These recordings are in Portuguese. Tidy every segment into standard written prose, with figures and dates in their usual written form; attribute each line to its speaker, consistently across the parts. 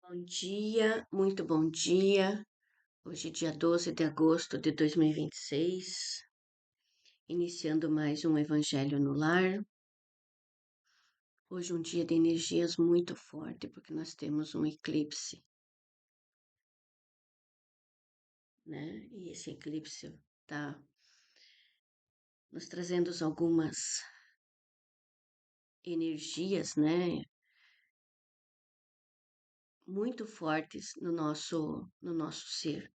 Speaker 1: Bom dia, muito bom dia. Hoje, dia 12 de agosto de 2026, iniciando mais um Evangelho no Lar. Hoje, um dia de energias muito forte, porque nós temos um eclipse, né? E esse eclipse está nos trazendo algumas energias, né? Muito fortes no nosso ser,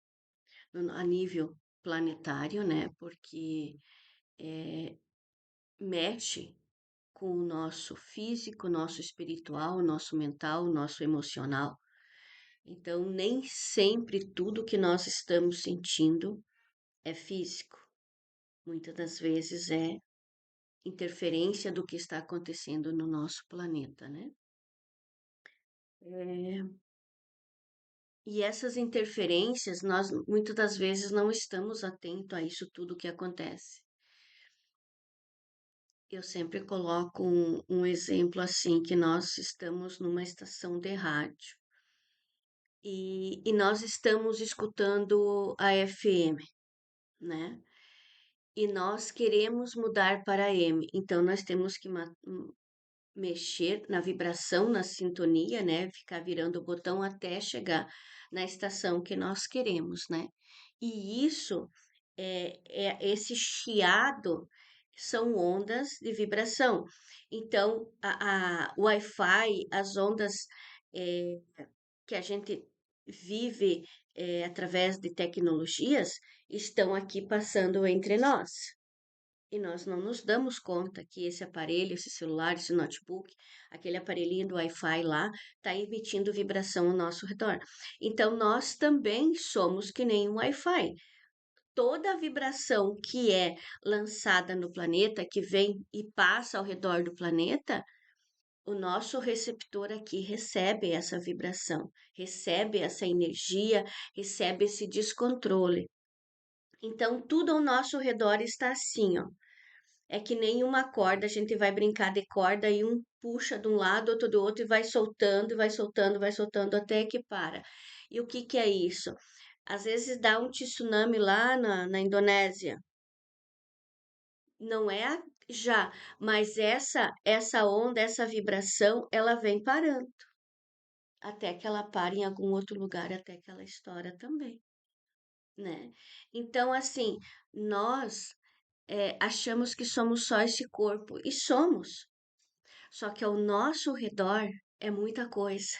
Speaker 1: a nível planetário, né? Porque mexe com o nosso físico, nosso espiritual, nosso mental, nosso emocional. Então, nem sempre tudo que nós estamos sentindo é físico. Muitas das vezes é interferência do que está acontecendo no nosso planeta, né? E essas interferências, nós muitas das vezes não estamos atentos a isso tudo que acontece. Eu sempre coloco um exemplo assim, que nós estamos numa estação de rádio e nós estamos escutando a FM, né? E nós queremos mudar para a M, então nós temos que mexer na vibração, na sintonia, né? Ficar virando o botão até chegar na estação que nós queremos, né? E isso esse chiado são ondas de vibração. Então, o Wi-Fi, as ondas eh, que a gente vive através de tecnologias estão aqui passando entre nós. E nós não nos damos conta que esse aparelho, esse celular, esse notebook, aquele aparelhinho do Wi-Fi lá, está emitindo vibração ao nosso redor. Então, nós também somos que nem um Wi-Fi. Toda a vibração que é lançada no planeta, que vem e passa ao redor do planeta, o nosso receptor aqui recebe essa vibração, recebe essa energia, recebe esse descontrole. Então, tudo ao nosso redor está assim, ó. É que nem uma corda, a gente vai brincar de corda e um puxa de um lado, outro do outro e vai soltando, vai soltando, vai soltando até que para. E o que que é isso? Às vezes dá um tsunami lá na Indonésia. Não é já, mas essa onda, essa vibração, ela vem parando até que ela pare em algum outro lugar, até que ela estoura também, né? Então, assim, nós achamos que somos só esse corpo, e somos, só que ao nosso redor é muita coisa.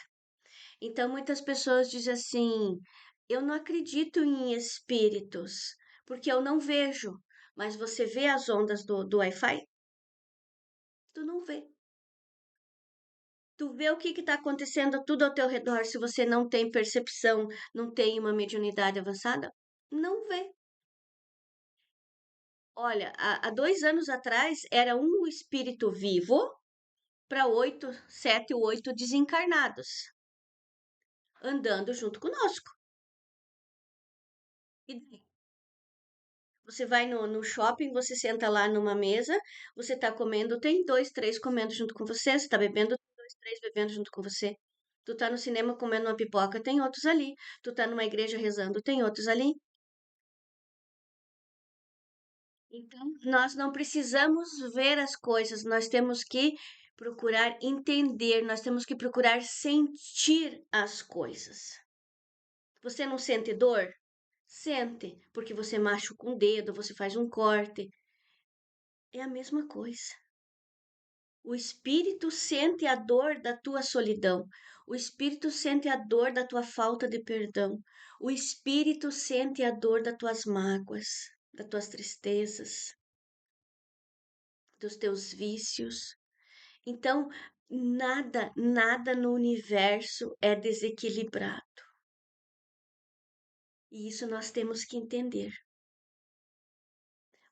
Speaker 1: Então, muitas pessoas dizem assim: eu não acredito em espíritos, porque eu não vejo, mas você vê as ondas do Wi-Fi? Tu não vê. Tu vê o que está acontecendo tudo ao teu redor se você não tem percepção, não tem uma mediunidade avançada? Não vê. Olha, há 2 anos atrás era um espírito vivo para 7 ou 8 desencarnados, andando junto conosco. E daí? Você vai no shopping, você senta lá numa mesa, você está comendo, tem dois, três comendo junto com você, você está bebendo, tem dois, três bebendo junto com você. Tu tá no cinema comendo uma pipoca, tem outros ali. Tu tá numa igreja rezando, tem outros ali. Então, nós não precisamos ver as coisas, nós temos que procurar entender, nós temos que procurar sentir as coisas. Você não sente dor? Sente, porque você machuca um dedo, você faz um corte. É a mesma coisa. O espírito sente a dor da tua solidão. O espírito sente a dor da tua falta de perdão. O espírito sente a dor das tuas mágoas, das tuas tristezas, dos teus vícios. Então, nada no universo é desequilibrado. E isso nós temos que entender.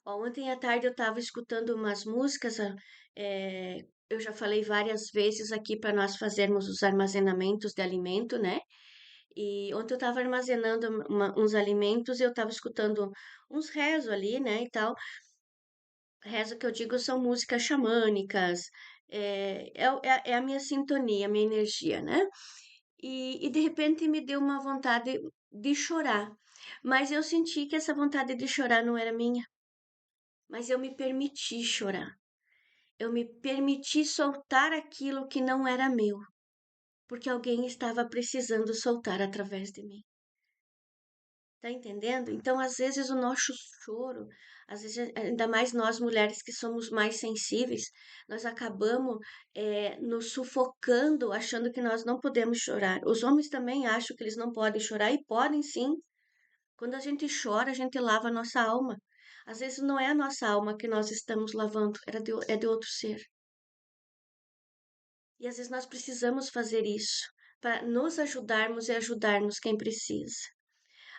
Speaker 1: Ontem à tarde eu estava escutando umas músicas, eu já falei várias vezes aqui para nós fazermos os armazenamentos de alimento, né? E ontem eu estava armazenando uns alimentos e eu estava escutando uns rezos ali, né, e tal. Rezo que eu digo são músicas xamânicas, é a minha sintonia, a minha energia, né? e de repente me deu uma vontade de chorar. Mas eu senti que essa vontade de chorar não era minha, mas eu me permiti chorar. Eu me permiti soltar aquilo que não era meu, porque alguém estava precisando soltar através de mim. Tá entendendo? Então, às vezes, o nosso choro, às vezes, ainda mais nós mulheres que somos mais sensíveis, nós acabamos nos sufocando, achando que nós não podemos chorar. Os homens também acham que eles não podem chorar e podem sim. Quando a gente chora, a gente lava a nossa alma. Às vezes não é a nossa alma que nós estamos lavando, é de outro ser. E às vezes nós precisamos fazer isso para nos ajudarmos e ajudarmos quem precisa.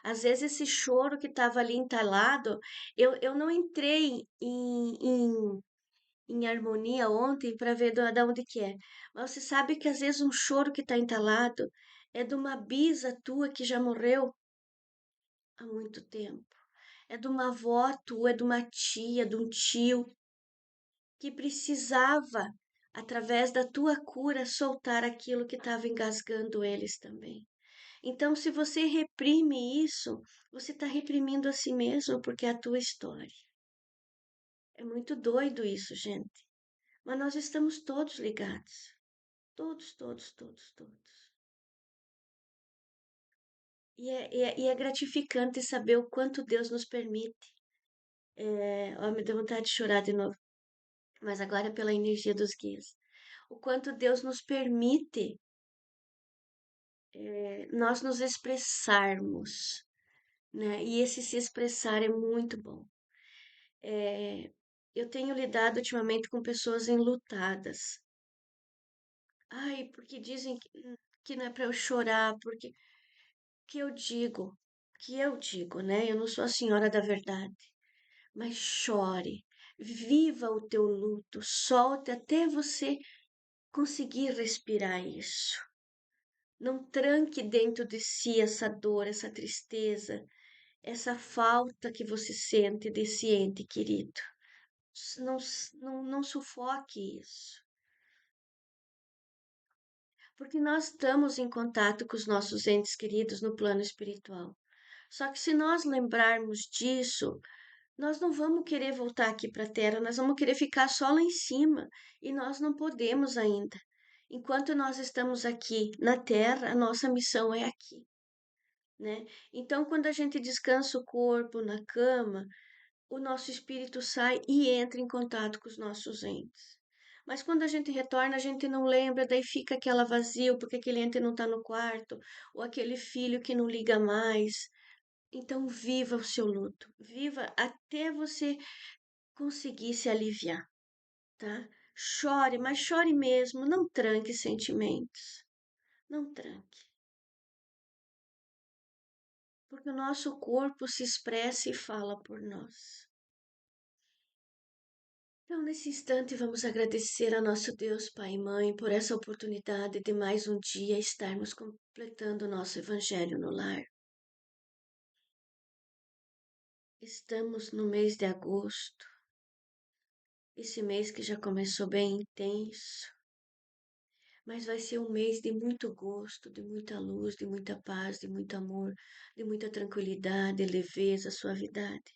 Speaker 1: Às vezes esse choro que estava ali entalado, eu não entrei em harmonia ontem para ver de onde que é. Mas você sabe que às vezes um choro que está entalado é de uma bisa tua que já morreu há muito tempo. É de uma avó tua, é de uma tia, de um tio que precisava, através da tua cura, soltar aquilo que estava engasgando eles também. Então, se você reprime isso, você está reprimindo a si mesmo, porque é a tua história. É muito doido isso, gente. Mas nós estamos todos ligados. Todos, todos, todos, todos. E é gratificante saber o quanto Deus nos permite. Ó, me deu vontade de chorar de novo, mas agora é pela energia dos guias. O quanto Deus nos permite nós nos expressarmos, né? E esse se expressar é muito bom. É, eu tenho lidado ultimamente com pessoas enlutadas. Ai, porque dizem que não é para eu chorar, porque que eu digo, né? Eu não sou a senhora da verdade, mas chore, viva o teu luto, solte até você conseguir respirar isso. Não tranque dentro de si essa dor, essa tristeza, essa falta que você sente desse ente querido. Não, não sufoque isso. Porque nós estamos em contato com os nossos entes queridos no plano espiritual. Só que se nós lembrarmos disso, nós não vamos querer voltar aqui para a Terra, nós vamos querer ficar só lá em cima. E nós não podemos ainda. Enquanto nós estamos aqui na Terra, a nossa missão é aqui, né? Então, quando a gente descansa o corpo na cama, o nosso espírito sai e entra em contato com os nossos entes. Mas quando a gente retorna, a gente não lembra, daí fica aquela vazio, porque aquele ente não está no quarto, ou aquele filho que não liga mais. Então, viva o seu luto, viva até você conseguir se aliviar, tá? Chore, mas chore mesmo, não tranque sentimentos, não tranque, porque o nosso corpo se expressa e fala por nós. Então, nesse instante, vamos agradecer a nosso Deus, Pai e Mãe, por essa oportunidade de mais um dia estarmos completando o nosso Evangelho no lar. Estamos no mês de agosto, esse mês que já começou bem intenso, mas vai ser um mês de muito gosto, de muita luz, de muita paz, de muito amor, de muita tranquilidade, leveza, suavidade,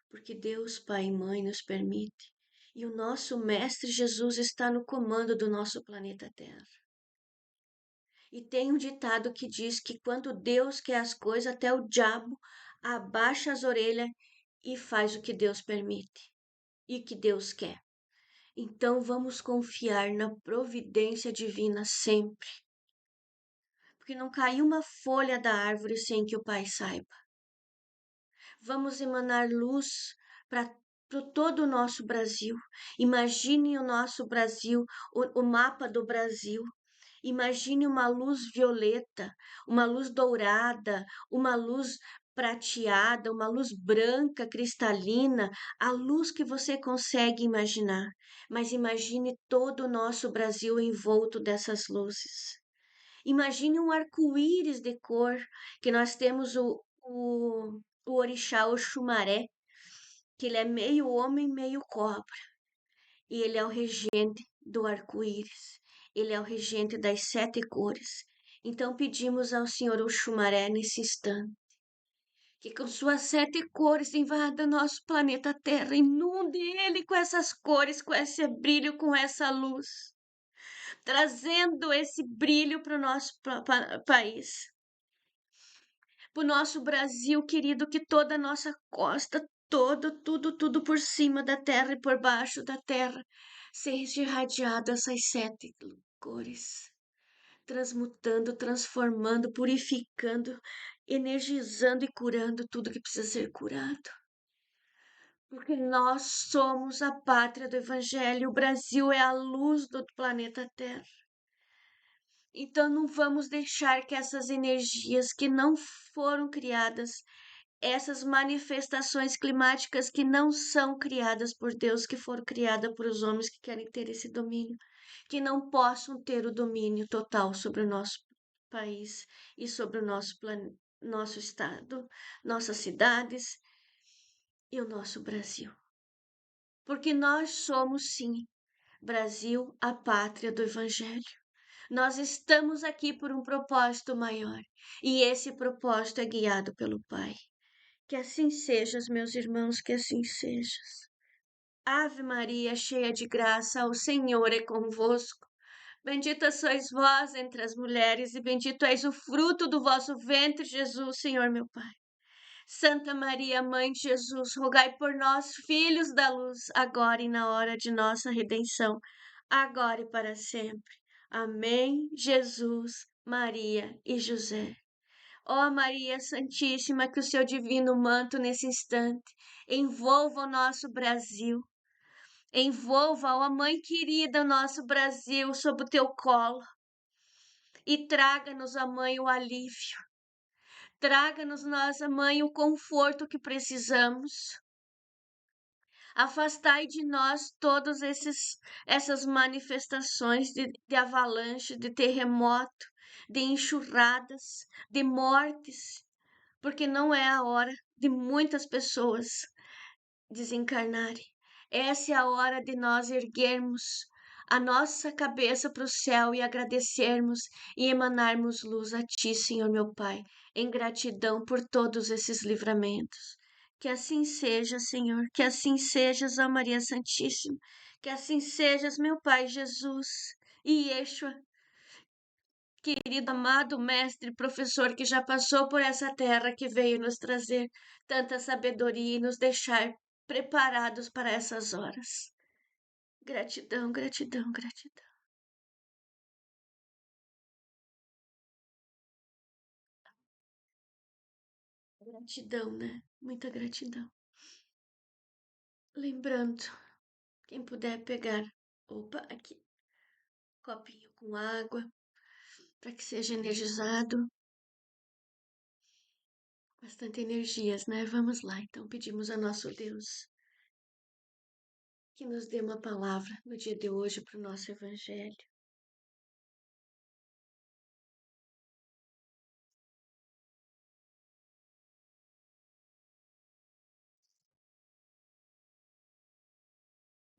Speaker 1: porque Deus, Pai e Mãe, nos permite. E o nosso Mestre Jesus está no comando do nosso planeta Terra. E tem um ditado que diz que quando Deus quer as coisas, até o diabo abaixa as orelhas e faz o que Deus permite e o que Deus quer. Então vamos confiar na providência divina sempre, porque não caiu uma folha da árvore sem que o Pai saiba. Vamos emanar luz para todo o nosso Brasil. Imagine o nosso Brasil, o mapa do Brasil. Imagine uma luz violeta, uma luz dourada, uma luz prateada, uma luz branca, cristalina, a luz que você consegue imaginar. Mas imagine todo o nosso Brasil envolto dessas luzes. Imagine um arco-íris de cor, que nós temos o orixá Oxumaré, que ele é meio homem, meio cobra. E ele é o regente do arco-íris. Ele é o regente das 7 cores. Então pedimos ao Senhor Oxumaré nesse instante, que com suas 7 cores invada nosso planeta Terra, inunde ele com essas cores, com esse brilho, com essa luz, trazendo esse brilho para o nosso país, para o nosso Brasil querido, que toda a nossa costa, tudo por cima da terra e por baixo da terra, seja irradiado essas 7 cores, transmutando, transformando, purificando, energizando e curando tudo que precisa ser curado. Porque nós somos a pátria do Evangelho, o Brasil é a luz do planeta Terra. Então não vamos deixar que essas energias que não foram criadas, essas manifestações climáticas que não são criadas por Deus, que foram criadas por os homens que querem ter esse domínio, que não possam ter o domínio total sobre o nosso país e sobre o nosso estado, nossas cidades e o nosso Brasil. Porque nós somos, sim, Brasil, a pátria do Evangelho. Nós estamos aqui por um propósito maior, e esse propósito é guiado pelo Pai. Que assim seja, meus irmãos, que assim seja. Ave Maria, cheia de graça, o Senhor é convosco. Bendita sois vós entre as mulheres, e bendito és o fruto do vosso ventre, Jesus, Senhor meu Pai. Santa Maria, Mãe de Jesus, rogai por nós, filhos da luz, agora e na hora de nossa redenção, agora e para sempre. Amém. Jesus, Maria e José. Ó Maria Santíssima, que o seu divino manto nesse instante envolva o nosso Brasil, envolva, ó Mãe querida, o nosso Brasil sob o teu colo e traga-nos, ó Mãe, o alívio. Traga-nos, nossa Mãe, o conforto que precisamos. Afastai de nós todas essas manifestações de avalanche, de terremoto, de enxurradas, de mortes, porque não é a hora de muitas pessoas desencarnarem. Essa é a hora de nós erguermos a nossa cabeça para o céu e agradecermos e emanarmos luz a Ti, Senhor meu Pai, em gratidão por todos esses livramentos. Que assim seja, Senhor, que assim sejas, ó Maria Santíssima, que assim sejas, meu Pai Jesus e Yeshua, querido, amado mestre, professor que já passou por essa terra, que veio nos trazer tanta sabedoria e nos deixar preparados para essas horas. Gratidão, gratidão, gratidão. Gratidão, né? Muita gratidão. Lembrando, quem puder pegar, opa, aqui, copinho com água, para que seja energizado. Bastante energias, né? Vamos lá, então pedimos a nosso Deus que nos dê uma palavra no dia de hoje para o nosso Evangelho.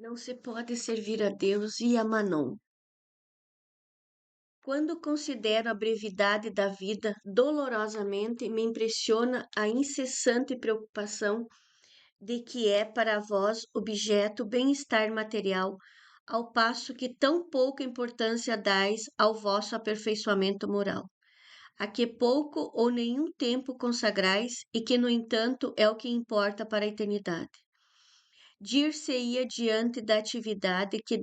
Speaker 1: Não se pode servir a Deus e a Manon. Quando considero a brevidade da vida, dolorosamente me impressiona a incessante preocupação de que é para vós objeto bem-estar material, ao passo que tão pouca importância dais ao vosso aperfeiçoamento moral, a que pouco ou nenhum tempo consagrais e que, no entanto, é o que importa para a eternidade. Dir-se-ia diante da atividade que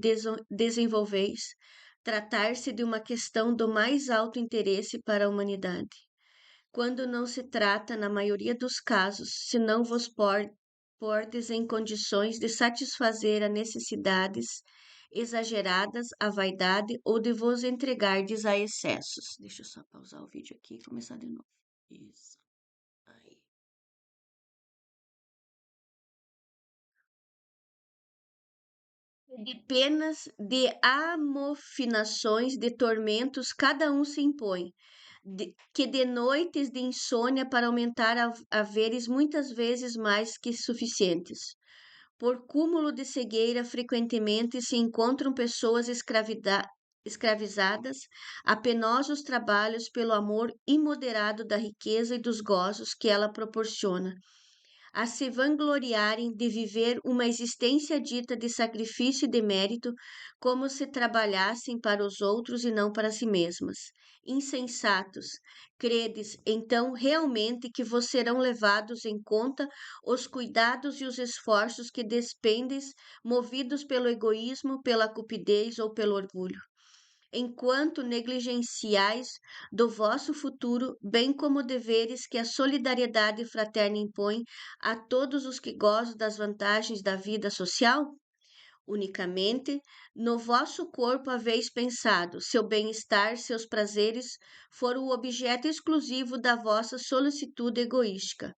Speaker 1: desenvolveis, tratar-se de uma questão do mais alto interesse para a humanidade, quando não se trata, na maioria dos casos, senão vos pordes em condições de satisfazer a necessidades exageradas, a vaidade ou de vos entregardes a excessos. Deixa eu só pausar o vídeo aqui e começar de novo. Isso. Aí. De penas, de amofinações, de tormentos, cada um se impõe, que de noites de insônia para aumentar haveres muitas vezes mais que suficientes. Por cúmulo de cegueira, frequentemente se encontram pessoas escravizadas a penosos trabalhos pelo amor imoderado da riqueza e dos gozos que ela proporciona, a se vangloriarem de viver uma existência dita de sacrifício e de mérito, como se trabalhassem para os outros e não para si mesmas. Insensatos, credes então realmente que vos serão levados em conta os cuidados e os esforços que despendes, movidos pelo egoísmo, pela cupidez ou pelo orgulho? Enquanto negligenciais do vosso futuro, bem como deveres que a solidariedade fraterna impõe a todos os que gozam das vantagens da vida social? Unicamente no vosso corpo haveis pensado, seu bem-estar, seus prazeres foram o objeto exclusivo da vossa solicitude egoística.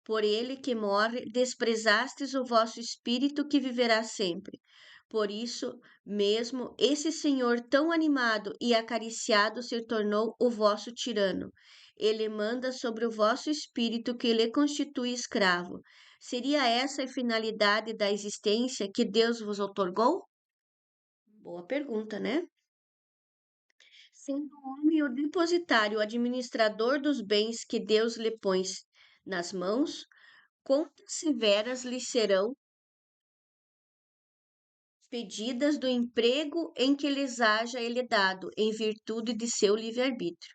Speaker 1: Por ele que morre, desprezastes o vosso espírito que viverá sempre. Por isso mesmo, esse senhor tão animado e acariciado se tornou o vosso tirano. Ele manda sobre o vosso espírito que lhe constitui escravo. Seria essa a finalidade da existência que Deus vos outorgou? Boa pergunta, né? Sendo o homem o depositário, o administrador dos bens que Deus lhe põe nas mãos, quantas severas lhe serão pedidas do emprego em que lhes haja ele dado, em virtude de seu livre-arbítrio.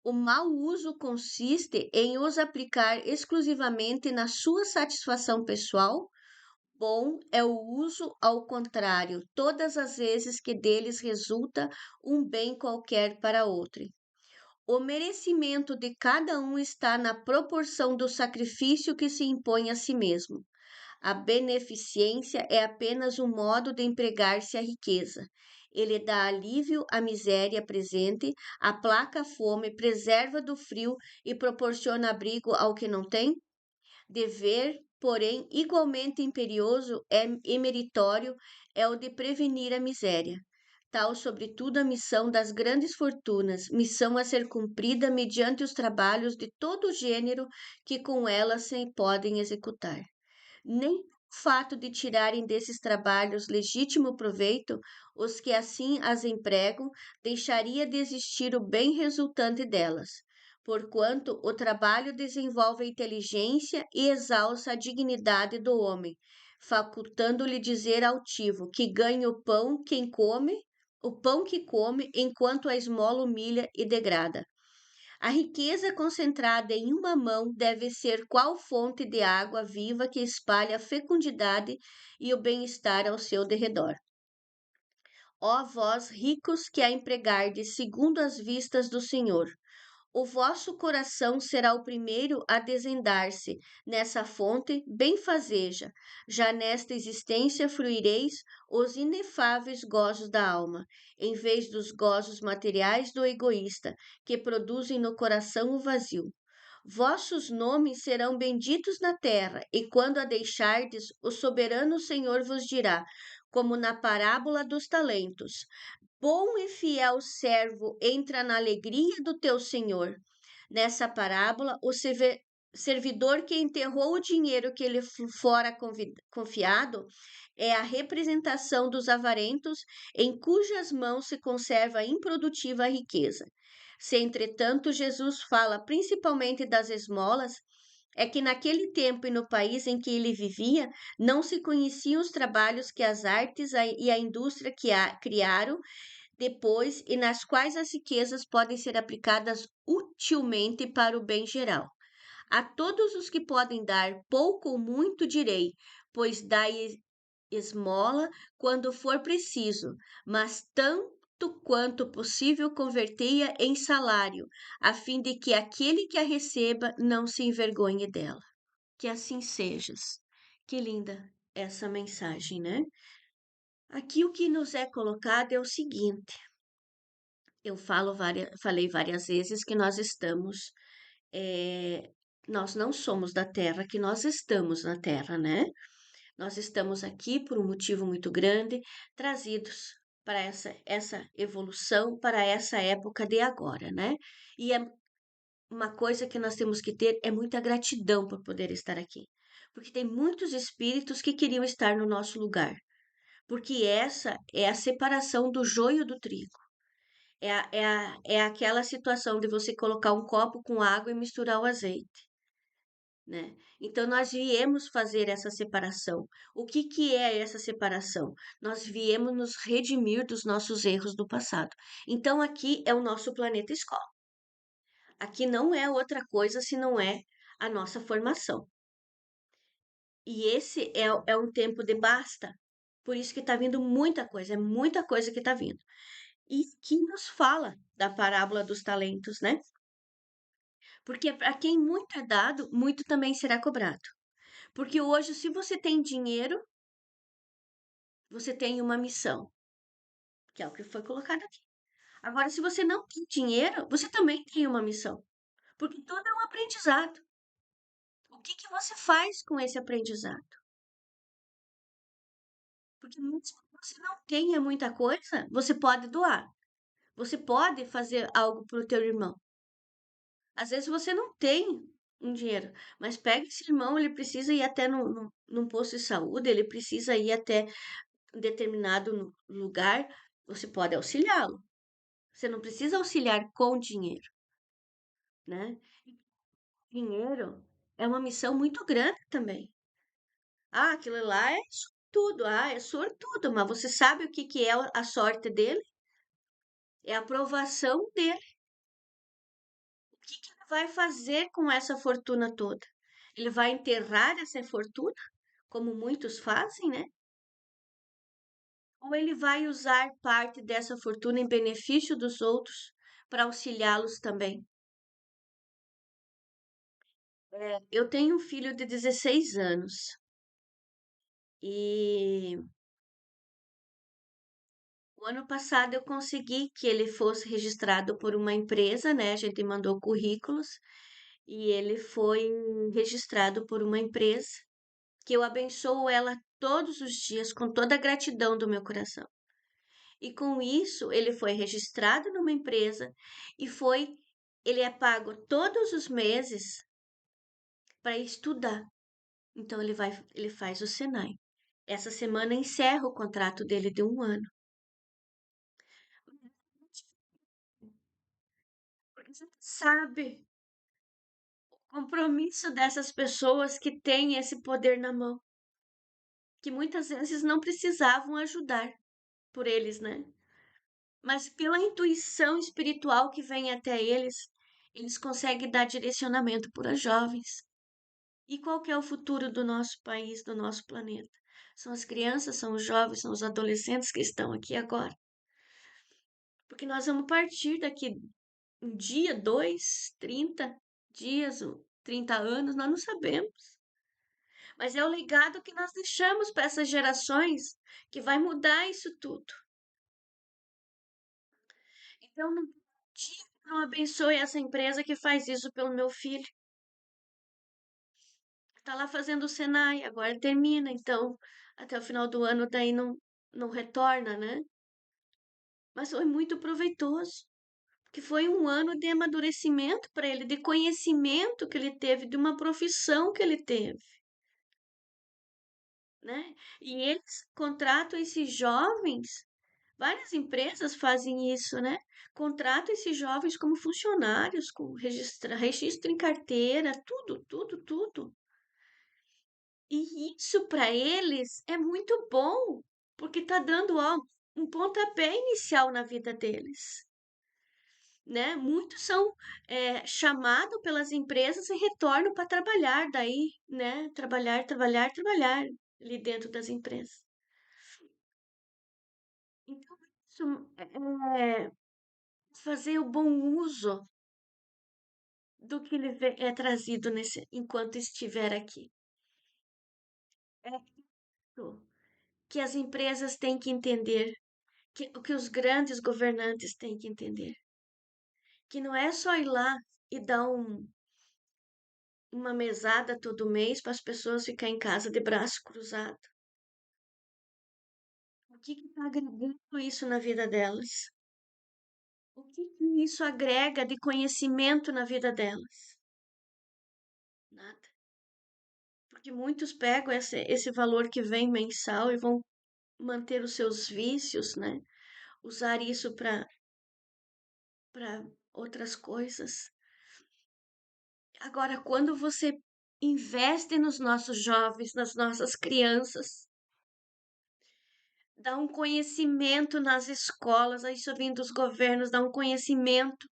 Speaker 1: O mau uso consiste em os aplicar exclusivamente na sua satisfação pessoal. Bom é o uso ao contrário, todas as vezes que deles resulta um bem qualquer para outro. O merecimento de cada um está na proporção do sacrifício que se impõe a si mesmo. A beneficência é apenas um modo de empregar-se a riqueza. Ele dá alívio à miséria presente, aplaca a fome, preserva do frio e proporciona abrigo ao que não tem. Dever, porém, igualmente imperioso e meritório é o de prevenir a miséria. Tal, sobretudo, a missão das grandes fortunas, missão a ser cumprida mediante os trabalhos de todo gênero que com elas se podem executar. Nem o fato de tirarem desses trabalhos legítimo proveito, os que assim as empregam, deixaria de existir o bem resultante delas, porquanto o trabalho desenvolve a inteligência e exalça a dignidade do homem, facultando-lhe dizer altivo que ganha o pão quem come, o pão que come, enquanto a esmola humilha e degrada. A riqueza concentrada em uma mão deve ser qual fonte de água viva que espalha a fecundidade e o bem-estar ao seu derredor. Ó vós, ricos que a empregardes segundo as vistas do Senhor, o vosso coração será o primeiro a desendar-se nessa fonte benfazeja. Já nesta existência fruireis os inefáveis gozos da alma, em vez dos gozos materiais do egoísta, que produzem no coração o vazio. Vossos nomes serão benditos na terra, e quando a deixardes, o soberano Senhor vos dirá, como na parábola dos talentos: Bom e fiel servo, entra na alegria do teu senhor. Nessa parábola, o servidor que enterrou o dinheiro que lhe fora confiado é a representação dos avarentos em cujas mãos se conserva a improdutiva riqueza. Se, entretanto, Jesus fala principalmente das esmolas, é que naquele tempo e no país em que ele vivia, não se conheciam os trabalhos que as artes e a indústria criaram depois e nas quais as riquezas podem ser aplicadas utilmente para o bem geral. A todos os que podem dar pouco ou muito direi, pois dai esmola quando for preciso, mas tanto quanto possível convertei-a em salário, a fim de que aquele que a receba não se envergonhe dela. Que assim sejas. Que linda essa mensagem, né? Aqui o que nos é colocado é o seguinte: eu falei várias vezes que nós estamos, eh, nós não somos da Terra, que nós estamos na Terra, né? Nós estamos aqui por um motivo muito grande, trazidos para essa evolução, para essa época de agora, né? E é uma coisa que nós temos que ter é muita gratidão por poder estar aqui, porque tem muitos espíritos que queriam estar no nosso lugar, porque essa é a separação do joio do trigo. É aquela situação de você colocar um copo com água e misturar o azeite, né? Então, nós viemos fazer essa separação. O que que é essa separação? Nós viemos nos redimir dos nossos erros do passado. Então, aqui é o nosso planeta escola. Aqui não é outra coisa se não é a nossa formação. E esse é um tempo de basta. Por isso que está vindo muita coisa, é muita coisa que está vindo. E que nos fala da parábola dos talentos, né? Porque para quem muito é dado, muito também será cobrado. Porque hoje, se você tem dinheiro, você tem uma missão, que é o que foi colocado aqui. Agora, se você não tem dinheiro, você também tem uma missão, porque tudo é um aprendizado. O que que você faz com esse aprendizado? Porque mesmo que você não tenha muita coisa, você pode doar. Você pode fazer algo para o teu irmão. Às vezes você não tem um dinheiro, mas pega esse irmão, ele precisa ir até num posto de saúde, ele precisa ir até um determinado lugar, você pode auxiliá-lo. Você não precisa auxiliar com dinheiro, né? Dinheiro é uma missão muito grande também. Ah, aquilo lá é tudo, ah, é sortudo, mas você sabe o que que é a sorte dele? É a aprovação dele. O que que ele vai fazer com essa fortuna toda? Ele vai enterrar essa fortuna, como muitos fazem, né? Ou ele vai usar parte dessa fortuna em benefício dos outros para auxiliá-los também? Eu tenho um filho de 16 anos e o ano passado eu consegui que ele fosse registrado por uma empresa, né? A gente mandou currículos e ele foi registrado por uma empresa que eu abençoo ela todos os dias com toda a gratidão do meu coração. E com isso, ele foi registrado numa empresa e ele é pago todos os meses para estudar. Então ele faz o Senai. Essa semana encerra o contrato dele de um ano. Porque você sabe o compromisso dessas pessoas que têm esse poder na mão, que muitas vezes não precisavam ajudar por eles, né? Mas pela intuição espiritual que vem até eles, eles conseguem dar direcionamento para os jovens. E qual que é o futuro do nosso país, do nosso planeta? São as crianças, são os jovens, são os adolescentes que estão aqui agora. Porque nós vamos partir daqui um dia, dois, 30 dias, 30 anos, nós não sabemos. Mas é o legado que nós deixamos para essas gerações que vai mudar isso tudo. Então, não, não abençoe essa empresa que faz isso pelo meu filho. Está lá fazendo o Senai, agora termina, então até o final do ano daí não retorna, né? Mas foi muito proveitoso, porque foi um ano de amadurecimento para ele, de conhecimento que ele teve, de uma profissão que ele teve, né? E eles contratam esses jovens, várias empresas fazem isso, né? Contratam esses jovens como funcionários, com registro em carteira, tudo, tudo, tudo. E isso para eles é muito bom, porque está dando ó, um pontapé inicial na vida deles, né? Muitos são chamados pelas empresas e retornam para trabalhar daí, né? Trabalhar, trabalhar, trabalhar ali dentro das empresas. Então, isso é fazer o bom uso do que é trazido enquanto estiver aqui. É isso que as empresas têm que entender, o que os grandes governantes têm que entender. Que não é só ir lá e dar uma mesada todo mês para as pessoas ficarem em casa de braço cruzado. O que está agregando isso na vida delas? O que isso agrega de conhecimento na vida delas? Nada. Porque muitos pegam esse valor que vem mensal e vão manter os seus vícios, né? Usar isso para outras coisas. Agora, quando você investe nos nossos jovens, nas nossas crianças, dá um conhecimento nas escolas, isso vem dos governos, dá um conhecimento,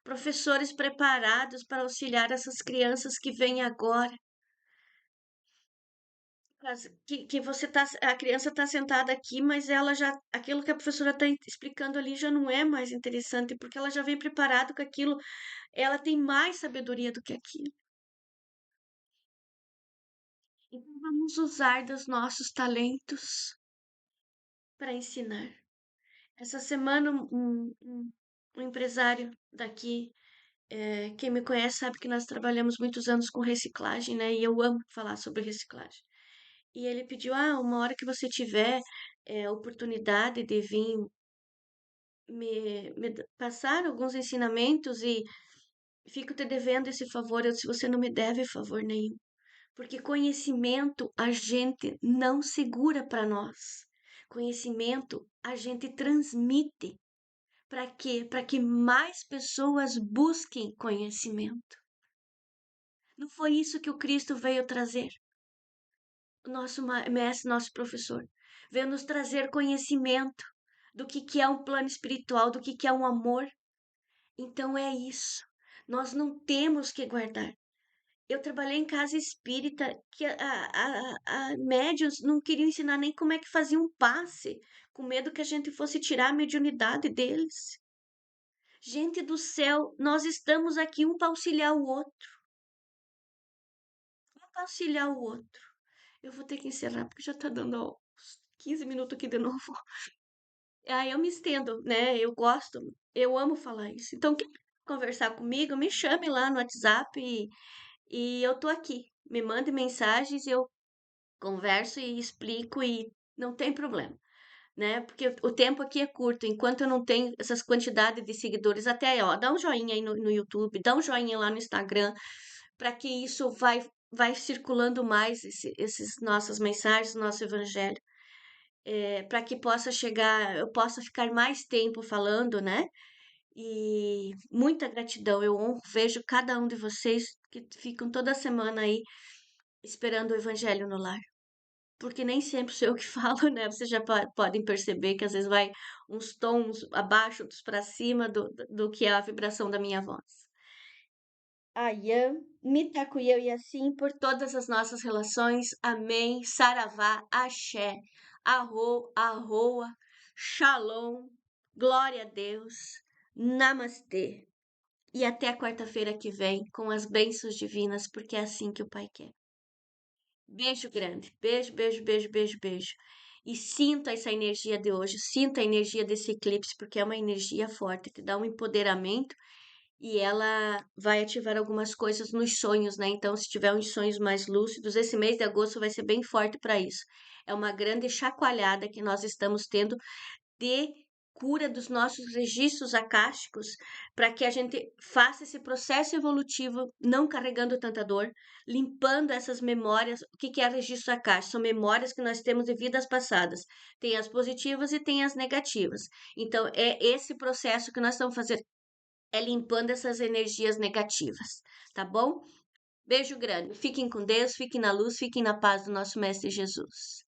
Speaker 1: professores preparados para auxiliar essas crianças que vêm agora. Que você tá, a criança está sentada aqui, mas ela já, aquilo que a professora está explicando ali já não é mais interessante, porque ela já vem preparada com aquilo, ela tem mais sabedoria do que aquilo. Então vamos usar dos nossos talentos para ensinar. Essa semana, um empresário daqui, quem me conhece sabe que nós trabalhamos muitos anos com reciclagem, né? E eu amo falar sobre reciclagem. E ele pediu, uma hora que você tiver oportunidade de vir passar alguns ensinamentos e fico te devendo esse favor. Eu disse, você não me deve favor nenhum. Porque conhecimento a gente não segura para nós. Conhecimento a gente transmite. Para quê? Para que mais pessoas busquem conhecimento. Não foi isso que o Cristo veio trazer? O nosso mestre, nosso professor, veio nos trazer conhecimento do que é um plano espiritual, do que é um amor. Então é isso. Nós não temos que guardar. Eu trabalhei em casa espírita que a médios não queriam ensinar nem como é que fazia um passe, com medo que a gente fosse tirar a mediunidade deles. Gente do céu, nós estamos aqui um para auxiliar o outro, um para auxiliar o outro. Eu vou ter que encerrar porque já tá dando ó, uns 15 minutos aqui de novo. Aí eu me estendo, né? Eu gosto, eu amo falar isso. Então, quem conversar comigo, me chame lá no WhatsApp e eu tô aqui. Me mande mensagens, eu converso e explico e não tem problema, né? Porque o tempo aqui é curto, enquanto eu não tenho essas quantidades de seguidores, até, ó, dá um joinha aí no YouTube, dá um joinha lá no Instagram, para que isso vai circulando mais esses nossas mensagens, nosso evangelho, para que possa chegar, eu possa ficar mais tempo falando, né? E muita gratidão, eu honro, vejo cada um de vocês que ficam toda semana aí esperando o evangelho no lar. Porque nem sempre sou eu que falo, né? Vocês já podem perceber que às vezes vai uns tons abaixo, outros para cima do que é a vibração da minha voz. Ayam, Mitakuye e assim por todas as nossas relações. Amém. Saravá, Axé, Arro, Arroa, Shalom, Glória a Deus, Namastê. E até quarta-feira que vem com as bênçãos divinas, porque é assim que o Pai quer. Beijo grande. Beijo, beijo, beijo, beijo, beijo. E sinta essa energia de hoje, sinta a energia desse eclipse, porque é uma energia forte que dá um empoderamento e ela vai ativar algumas coisas nos sonhos, né? Então, se tiver uns sonhos mais lúcidos, esse mês de agosto vai ser bem forte para isso. É uma grande chacoalhada que nós estamos tendo de cura dos nossos registros acásticos, para que a gente faça esse processo evolutivo não carregando tanta dor, limpando essas memórias. O que é registro acástico? São memórias que nós temos de vidas passadas. Tem as positivas e tem as negativas. Então, é esse processo que nós estamos fazendo, é limpando essas energias negativas, tá bom? Beijo grande. Fiquem com Deus, fiquem na luz, fiquem na paz do nosso Mestre Jesus.